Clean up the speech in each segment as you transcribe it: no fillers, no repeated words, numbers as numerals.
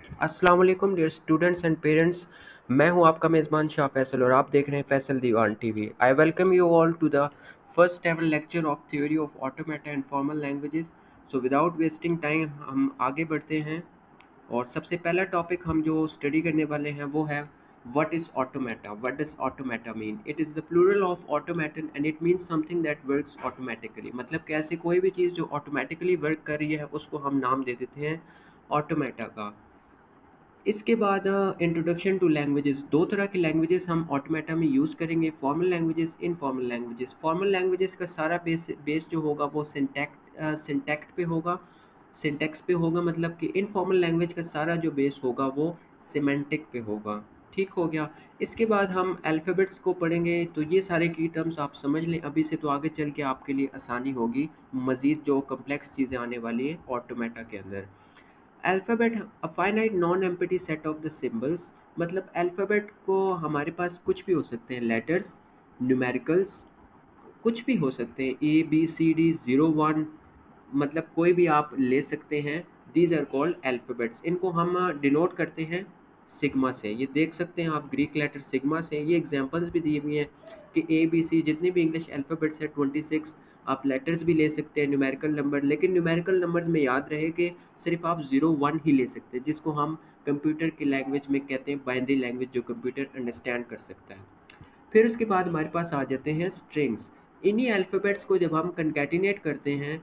अस्सलाम वालेकुम dear students and parents. मैं हूं आपका मेज़बान शाह फैसल और आप देख रहे हैं Faisal Diwan TV. I welcome you all to the first ever lecture of theory of automata and formal languages. So without wasting time हम आगे बढ़ते हैं और सबसे पहला टॉपिक हम जो स्टडी करने वाले हैं वो है what is automata. What does automata mean? It is the plural of automaton and it means something that works automatically. मतलब कैसे कोई भी चीज़ जो ऑटोमेटिकली वर्क कर रही है उसको हम नाम दे देते हैं ऑटोमेटा का। इसके बाद इंट्रोडक्शन टू लैंग्वेजेस। दो तरह की लैंग्वेजेस हम ऑटोमेटा में यूज़ करेंगे, formal languages, informal languages. Formal languages का सारा बेस जो होगा वो सिंटैक्ट पे होगा, सिंटैक्स पे होगा। मतलब कि इनफॉर्मल लैंग्वेज का सारा जो बेस होगा वो सिमेंटिक पे होगा। ठीक हो गया। इसके बाद हम अल्फ़ाबेट्स को पढ़ेंगे, तो ये सारे की टर्म्स आप समझ लें अभी से, तो आगे चल के आपके लिए आसानी होगी। मज़ीद जो कम्प्लेक्स चीज़ें आने वाली है ऑटोमेटा के अंदर। Alphabet a finite non empty set of the symbols. मतलब अल्फ़ाबेट को हमारे पास कुछ भी हो सकते हैं, लेटर्स, न्यूमेरिकल्स, कुछ भी हो सकते हैं, ए बी सी डी 0 1, मतलब कोई भी आप ले सकते हैं। These are called alphabets. इनको हम डिनोट करते हैं सिग्मा से। ये देख सकते हैं आप ग्रीक लेटर सिग्मा से। ये एग्जांपल्स भी दी हुई हैं कि ए बी सी जितने भी इंग्लिश अल्फ़ाबेट्स हैं 26। आप लेटर्स भी ले सकते हैं, न्यूमेरिकल नंबर, लेकिन न्यूमेरिकल नंबर्स में याद रहे कि सिर्फ आप 0 1 ही ले सकते हैं, जिसको हम कंप्यूटर की लैंग्वेज में कहते हैं बाइनरी लैंग्वेज, जो कंप्यूटर अंडरस्टैंड कर सकता है। फिर उसके बाद हमारे पास आ जाते हैं स्ट्रिंग्स। इन्हीं अल्फ़ाबेट्स को जब हम कंकैटिनेट करते हैं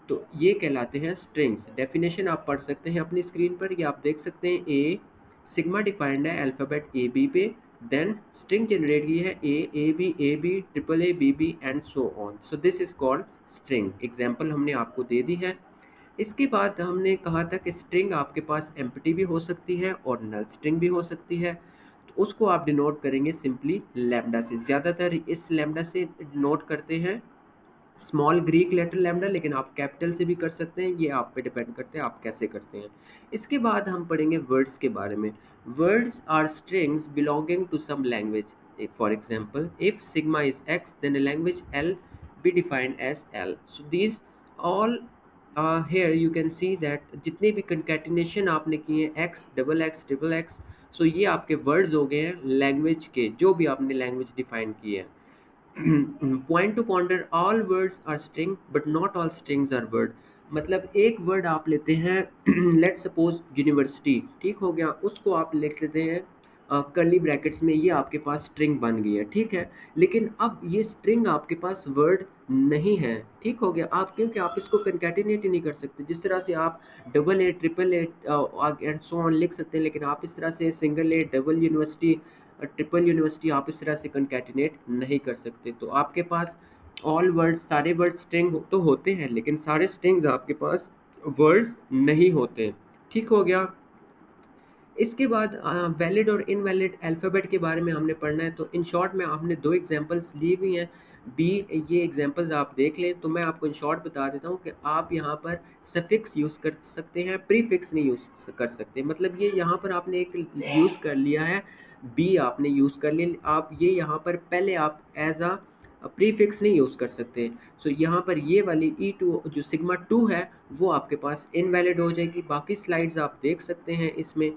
तो ये कहलाते हैं स्ट्रिंग्स। डेफिनेशन आप पढ़ सकते हैं अपनी स्क्रीन पर, ये आप देख सकते हैं। ए सिग्मा डिफाइंड है अल्फ़ाबेट ए बी पे, देन स्ट्रिंग जनरेट की है A B triple A B and so on. So this is called string. Example हमने आपको दे दी है। इसके बाद हमने कहा था कि स्ट्रिंग आपके पास एम्प्टी भी हो सकती है और नल स्ट्रिंग भी हो सकती है। तो उसको आप डिनोट करेंगे सिंपली लैम्डा से। ज़्यादातर इस लैम्डा से नोट करते हैं स्मॉल ग्रीक लेटर लैम्डा, लेकिन आप कैपिटल से भी कर सकते हैं, ये आप पे डिपेंड करते हैं आप कैसे करते हैं। इसके बाद हम पढ़ेंगे वर्ड्स के बारे में। Words are strings belonging to some language. For example, if sigma is X then a language L be defined as L. So these all here you can see that जितने भी concatenation आपने किए x double x triple x, सो ये आपके words हो गए हैं language के, जो भी आपने लैंग्वेज डिफाइन की है। Point to ponder, all words are string but not all strings are word. मतलब एक वर्ड आप लेते हैं लेट सपोज यूनिवर्सिटी, ठीक हो गया, उसको आप लिख लेते हैं कर्ली ब्रैकेट्स में, ये आपके पास स्ट्रिंग बन गई है, ठीक है। लेकिन अब ये स्ट्रिंग आपके पास वर्ड नहीं है, ठीक हो गया। आप क्योंकि आप इसको कंकैटिनेट ही नहीं कर सकते। जिस तरह से आप double A triple A and so on लिख सकते हैं, लेकिन आप इस तरह से single A double university triple university आप इस तरह से कंकैटिनेट नहीं कर सकते। तो आपके पास ऑल वर्ड्स, सारे वर्ड्स स्ट्रिंग तो होते हैं, लेकिन सारे स्ट्रिंग्स आपके पास वर्ड्स नहीं होते, ठीक हो गया। इसके बाद वैलिड और इनवैलिड अल्फ़ाबेट के बारे में हमने पढ़ना है। तो इन शॉर्ट में हमने दो एग्जांपल्स ली हुई हैं बी, ये एग्जांपल्स आप देख लें। तो मैं आपको इन शॉर्ट बता देता हूँ कि आप यहाँ पर सफिक्स यूज़ कर सकते हैं, प्रीफिक्स नहीं यूज़ कर सकते। मतलब ये यहाँ पर आपने एक यूज़ कर लिया है, बी आपने यूज़ कर लिया, आप ये यहाँ पर पहले आप एज अ प्रीफिक्स नहीं यूज़ कर सकते। सो यहाँ पर ये वाली E2 जो सिग्मा 2 है वो आपके पास इनवैलिड हो जाएगी। बाकी स्लाइड्स आप देख सकते हैं इसमें,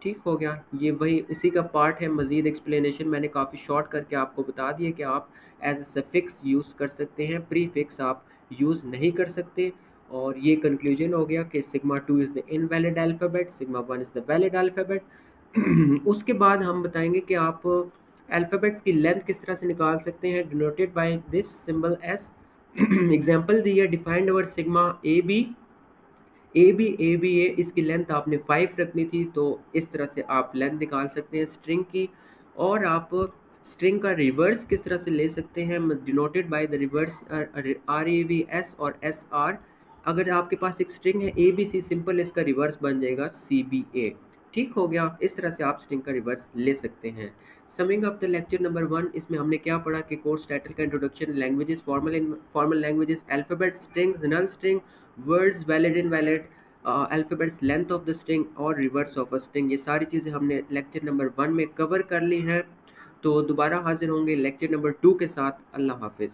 ठीक हो गया। ये वही इसी का पार्ट है, मज़ीद एक्सप्लेनेशन मैंने काफ़ी शॉर्ट करके आपको बता दिया कि आप एज अ सफिक्स यूज़ कर सकते हैं, प्रीफिक्स आप यूज़ नहीं कर सकते। और ये कंक्लूजन हो गया कि sigma 2 is the invalid alphabet, sigma 1 is the valid alphabet. उसके बाद हम बताएंगे कि आप अल्फ़ाबेट्स की लेंथ किस तरह से निकाल सकते हैं, denoted by this symbol S. Example दी है, defined our sigma A B A, इसकी लेंथ आपने 5 रखनी थी, तो इस तरह से आप लेंथ निकाल सकते हैं स्ट्रिंग की। और आप स्ट्रिंग का रिवर्स किस तरह से ले सकते हैं, denoted by the reverse R E V S और एस आर। अगर आपके पास एक स्ट्रिंग है ए बी सी, सिंपल इसका रिवर्स बन जाएगा सी बी ए, ठीक हो गया। इस तरह से आप स्ट्रिंग का रिवर्स ले सकते हैं। Summing of the lecture number 1, इसमें हमने क्या पढ़ा कि कोर्स टाइटल का introduction, languages, formal languages, alphabet, strings, null string, words, valid invalid, alphabets, length of the string और रिवर्स ऑफ अ स्ट्रिंग, ये सारी चीज़ें हमने लेक्चर नंबर 1 में कवर कर ली हैं। तो दोबारा हाजिर होंगे लेक्चर नंबर 2 के साथ। अल्लाह हाफिज़।